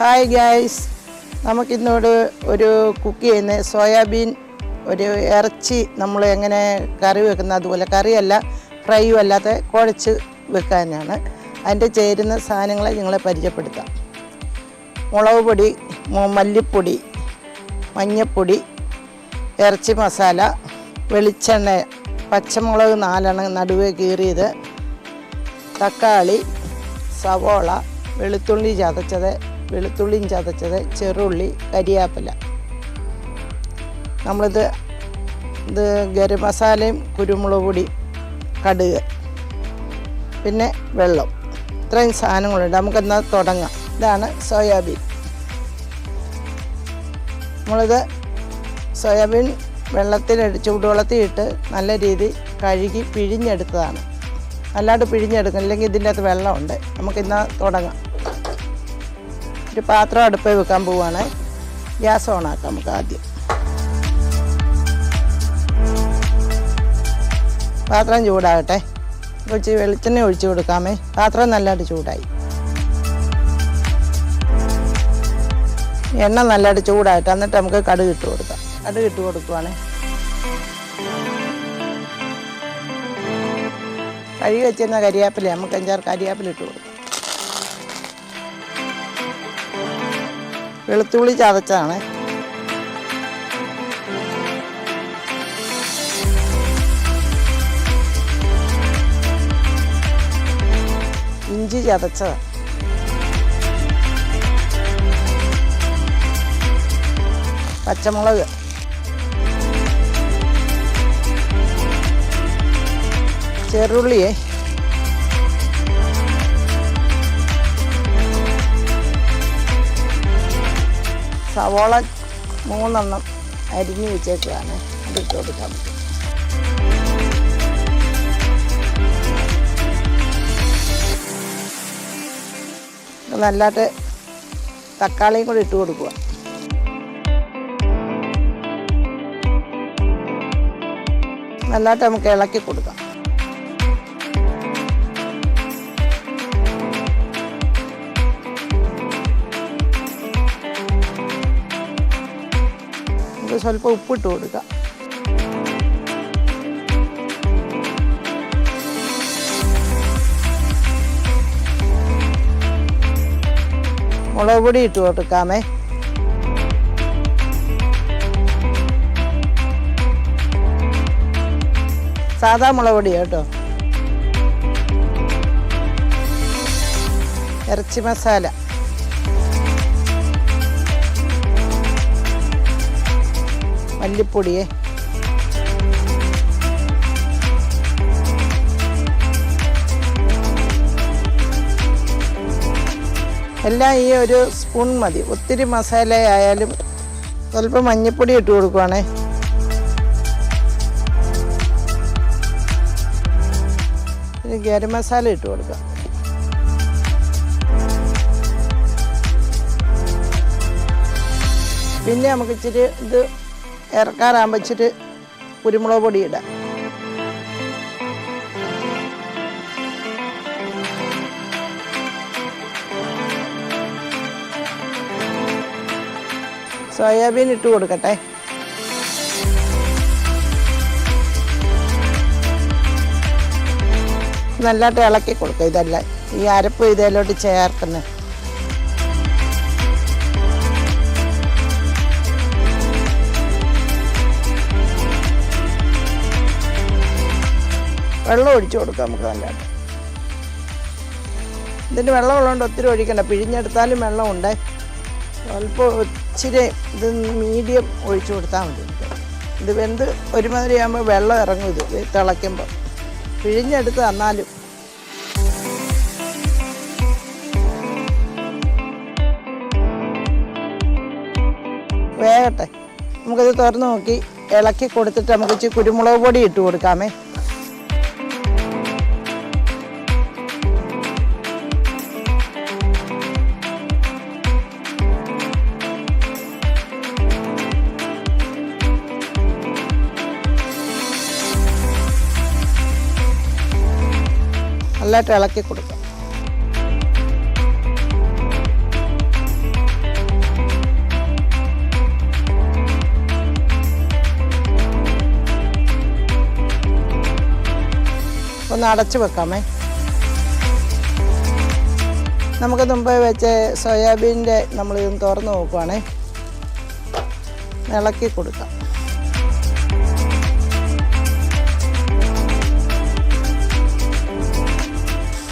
Hi guys, നമുക്കിന്നോട് ഒരു cook ചെയ്യുന്ന soybean ഒരു ഇറച്ചി നമ്മൾ എങ്ങനെ കറി വെക്കുന്ന അതുപോലെ കറിയല്ല ഫ്രൈയും അല്ലാതെ കുഴച്ച് വെക്കാനാണ്. അതിൻ്റെ ചേരുന്ന സാധനങ്ങളെ നിങ്ങളെ പരിചയപ്പെടുത്താം. മുളക് പൊടി, മല്ലിപ്പൊടി, മഞ്ഞൾപ്പൊടി, ഇറച്ചി മസാല, വെളിച്ചെണ്ണ, പച്ചമുളക് 4 നടുവേ കീറിയത്, തക്കാളി, സവോള, വെളുത്തുള്ളിയും ചതച്ചത്, ചെറുള്ളി, കരിയാപ്പില. നമ്മളിത് ഗരം മസാലയും കുരുമുളക് പൊടി, കടുക്, പിന്നെ വെള്ളം, ഇത്രയും സാധനങ്ങളുണ്ട്. നമുക്കെന്നാൽ തുടങ്ങാം. ഇതാണ് സോയാബീൻ. നമ്മളിത് സോയാബീൻ ചൂടുവെള്ളത്തിൽ ഇട്ട് നല്ല രീതിയിൽ കഴുകി പിഴിഞ്ഞെടുത്തതാണ്. അല്ലാണ്ട് പിഴിഞ്ഞെടുക്കണം, ഇല്ലെങ്കിൽ ഇതിൻ്റെ അകത്ത് വെള്ളമുണ്ട്. നമുക്കിന്നാൽ തുടങ്ങാം. ഒരു പാത്രം അടുപ്പിൽ വെക്കാൻ പോവുകയാണ്. ഗ്യാസ് ഓണാക്കാം. നമുക്ക് ആദ്യം പാത്രം ചൂടാകട്ടെ. കുറച്ച് വെളിച്ചെണ്ണ ഒഴിച്ചു കൊടുക്കാമേ. പാത്രം നല്ലതായിട്ട് ചൂടായി. എണ്ണ നല്ലതായിട്ട് ചൂടായിട്ട് എന്നിട്ട് നമുക്ക് കടുക് ഇട്ട് കൊടുക്കാം. കടുക് ഇട്ട് കൊടുക്കുവാണ്. കഴുകി വെച്ചിരുന്ന കരിയാപ്പില നമുക്ക് 5-6 കരിയാപ്പില ഇട്ട് കൊടുക്കാം. വെളുത്തുള്ളി ചതച്ചതാണ്. ഇഞ്ചി ചതച്ചതാണ്. പച്ചമുളക്, ചെറുള്ളിയെ, സവോള 3 അരിഞ്ഞ് വെച്ചേക്കാണ്. അതിട്ട് കൊടുക്കാൻ പറ്റും. നല്ലതായിട്ട് തക്കാളിയും കൂടി ഇട്ട് കൊടുക്കുക. നല്ലതായിട്ട് നമുക്ക് ഇളക്കി കൊടുക്കാം. സ്വല്പം ഉപ്പിട്ട് കൊടുക്കുക. മുളക് പൊടി ഇട്ട് കൊടുക്കാമേ. സാധാ മുളക് പൊടി കേട്ടോ. ഇറച്ചി മസാല, മല്ലിപ്പൊടിയെ, എല്ലാം ഈ ഒരു സ്പൂൺ മതി. ഒത്തിരി മസാല ആയാലും സ്വല്പം മഞ്ഞൾപ്പൊടി ഇട്ട് കൊടുക്കുവാണേ. പിന്നെ ഗരം മസാല ഇട്ട് കൊടുക്കുക. പിന്നെ നമുക്ക് ഇച്ചിരി ഇത് ഇറക്കാറാകുമ്പോൾ ഇച്ചിരി കുരുമുളക് പൊടി ഇടാം. സോയാബീൻ ഇട്ട് കൊടുക്കട്ടെ. നല്ലതായിട്ട് ഇളക്കി കൊടുക്കുക. ഇതെല്ലാം ഈ അരപ്പ് ഇതിലോട്ട് ചേർക്കുന്നത്. വെള്ളം ഒഴിച്ചു കൊടുക്കാം നമുക്ക് നല്ലതായിട്ട്. ഇതിൻ്റെ വെള്ളം ഉള്ളതുകൊണ്ട് ഒത്തിരി ഒഴിക്കണ്ട. പിഴിഞ്ഞെടുത്താലും വെള്ളമുണ്ട്. സ്വല്പം ഇച്ചിരി ഇത് മീഡിയം ഒഴിച്ചു കൊടുത്താൽ മതി. ഇത് വെന്ത് ഒരുമാതിരി ആകുമ്പോൾ വെള്ളം ഇറങ്ങും. ഇത് തിളയ്ക്കുമ്പോൾ പിഴിഞ്ഞെടുത്ത് തന്നാലും വേകട്ടെ. നമുക്കിത് തുറന്ന് നോക്കി ഇളക്കി കൊടുത്തിട്ട് നമുക്ക് ഇച്ചിരി കുരുമുളക് പൊടി ഇട്ട് കൊടുക്കാമേ. നല്ലതായിട്ട് ഇളക്കി കൊടുക്കാം. നമുക്കൊന്ന് അടച്ചു വെക്കാമേ. നമുക്ക് മുമ്പ് വെച്ച് സോയാബീൻ്റെ നമ്മളിതൊന്ന് തുറന്ന് നോക്കുവാണേ. ഇളക്കി കൊടുക്കാം.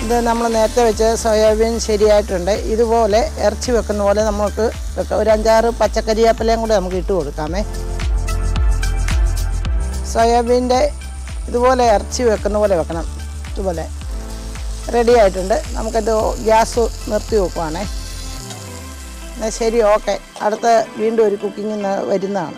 ഇത് നമ്മൾ നേരത്തെ വെച്ച് സോയാബീൻ ശരിയായിട്ടുണ്ട്. ഇതുപോലെ ഇറച്ചി വെക്കുന്ന പോലെ നമുക്ക് വെക്കാം. ഒരു 5-6 പച്ചക്കറിവേപ്പിലയും കൂടെ നമുക്ക് ഇട്ട് കൊടുക്കാമേ. സോയാബീൻ്റെ ഇതുപോലെ ഇറച്ചി വെക്കുന്ന പോലെ വെക്കണം. ഇതുപോലെ റെഡി ആയിട്ടുണ്ട്. നമുക്കത് ഗ്യാസ് നിർത്തി വെക്കുവാണേ. എന്നാൽ ശരി, ഓക്കെ. അടുത്ത വീണ്ടും ഒരു കുക്കിംഗ് വരുന്നതാണ്.